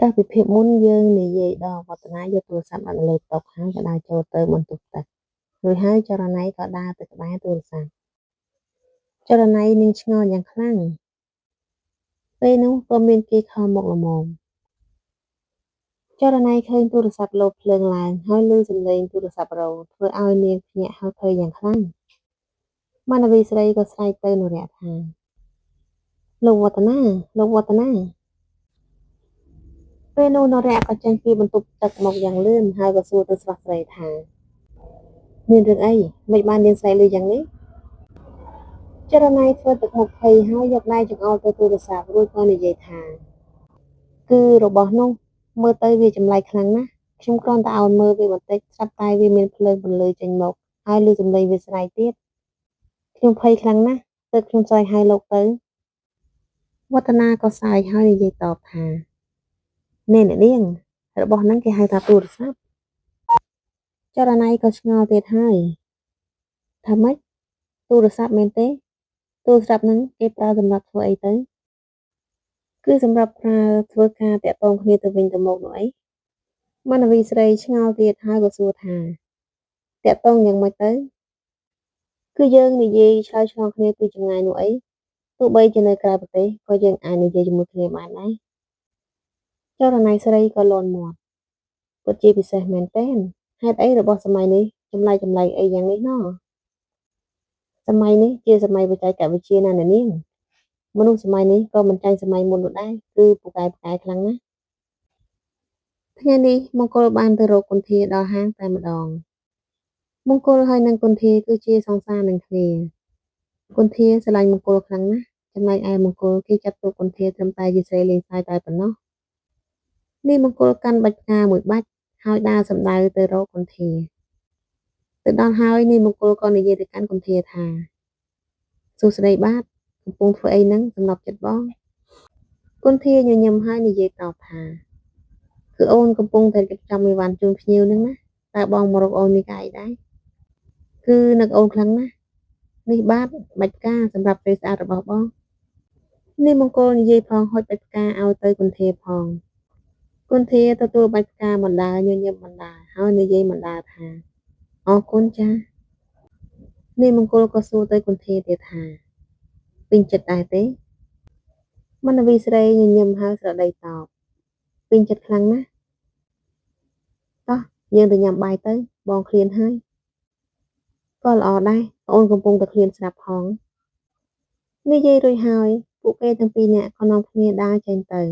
កាលពីភាពមុនយើងនិយាយដល់វឌ្ឍនាយកទូរស័ព្ទដាក់នៅលើតុហើយក៏ដើរចូលទៅបន្ទប់ទឹករួចហើយចរណៃក៏ដើរទៅក្បែរទូរស័ព្ទចរណៃនាងឆ្ងល់យ៉ាងខ្លាំងពេលនោះក៏មានគេខលមកល្មមចរណៃឃើញទូរស័ព្ទលោតភ្លើងឡើងហើយឮសំឡេងទូរស័ព្ទរោធ្វើឲ្យនាងភ្ញាក់ហើយភ័យយ៉ាងខ្លាំងមាណវីស្រីក៏ស្រែកទៅនរៈថាលោកវឌ្ឍនាលោកវឌ្ឍនាពេលនោះនរៈក៏ចេញពីបន្ទប់ទឹកមកយ៉ាងលឿនហើយក៏សួរទៅស្រស់ស្រីថាមានរឿងអីមិនបាននាងស្រីឮយ៉ាងនេះចរណៃធ្វើទឹកមុខភ័យហើយយកដៃចង្អុលទៅទូរស័ព្ទរួចក៏និយាយថាគឺរបស់នោះមើលទៅវាចម្លែកខ្លាំងណាស់ខ្ញុំគ្រាន់តែឲ្យមើលវាបន្តិចស្រាប់តែវាមានភ្លើងពន្លឺចេញមកហើយឮសំឡេងវាស្រែកទៀតខ្ញុំភ័យខ្លាំងណាស់ទើបខ្ញុំស្រែកហៅលោកទៅវឌ្ឍនាក៏សើចហើយនិយាយតបថាអ្នកនាងរបស់ហ្នឹងគេហៅថាទូរស័ព្ទចរណៃក៏ឆ្ងល់ទៀតហើយថាម៉េចទូរស័ព្ទមែនទេទូរស័ព្ទហ្នឹងគេប្រើសម្រាប់ធ្វើអីទៅគឺសម្រាប់ប្រើធ្វើការតាក់ទងគ្នាទៅវិញទៅមកនោះអីមាណវីស្រីឆ្ងល់ទៀតហើយក៏សួរថាតាក់ទងយ៉ាងម៉េចទៅគឺយើងនិយាយឆ្លើយឆ្លងគ្នាពីចម្ងាយនោះអីទោះបីជានៅក្រៅប្រទេសក៏យើងអាចនិយាយជាមួយគ្នាបានដែរចរណៃស្រីក៏លន់មាត់ពិតជាពិសេសមែនទែនហេតុអីរបស់សម័យនេះចម្លែកអីយ៉ាងនេះណោះសម័យនេះជាសម័យបច្ចេកវិទ្យាណាអ្នកនាងមនុស្សសម័យនេះក៏មិនចាញ់សម័យមុននោះដែរគឺពូកែខ្លាំងណាស់ថ្ងៃនេះមង្គលបានទៅរកគន្ធាដល់ហាងតែម្ដងមង្គលហើយនិងគន្ធាគឺជាសង្សារនឹងគ្នាគន្ធាស្រឡាញ់មង្គលខ្លាំងណាស់ចំណែកឯមង្គលគេចាត់ទុកគន្ធាត្រឹមតែជាស្រីលេងសើចតែប៉ុណ្ណោះនេះមង្គលកាន់បាច់ផ្កាមួយបាច់ហើយដើរសំដៅទៅរកគន្ធាទៅដល់ហើយនេះមង្គលក៏និយាយទៅកាន់គន្ធាថាសួស្ដីបាទកំពុងធ្វើអីហ្នឹងសំណប់ចិត្តបងគន្ធាញញឹមហើយនិយាយតបថាគឺអូនកំពុងតែរៀបចំអីវ៉ាន់ជូនភ្ញៀវហ្នឹងណាតើបងមករកអូននេះកាយដែរគឺនឹកអូនខ្លាំងណាស់នេះបាទបាច់ផ្កាសម្រាប់ពេលស្អាតរបស់បងនេះមង្គលនិយាយផងហុចបាច់ផ្កាឲ្យទៅគន្ធាផងគន្ធាទទួលបាច់ផ្កាបណ្ដាញញឹមបណ្ដាហើយនិយាយបណ្ដាថាអរគុណចានេះមង្គលក៏សួរទៅគន្ធាទៀតថាពេញចិត្តដែរទេមណ្ឌវីស្រីញញឹមហើយស្រដីតបពេញចិត្តខ្លាំងណាស់តោះយើងទៅញ៉ាំបាយទៅបងឃ្លានហើយក៏ល្អដែរអូនកំពុងតែឃ្លានស្រាប់ផងនិយាយរួចហើយពួកគេទាំងពីរនាក់ក៏នាំគ្នាដើរចេញទៅ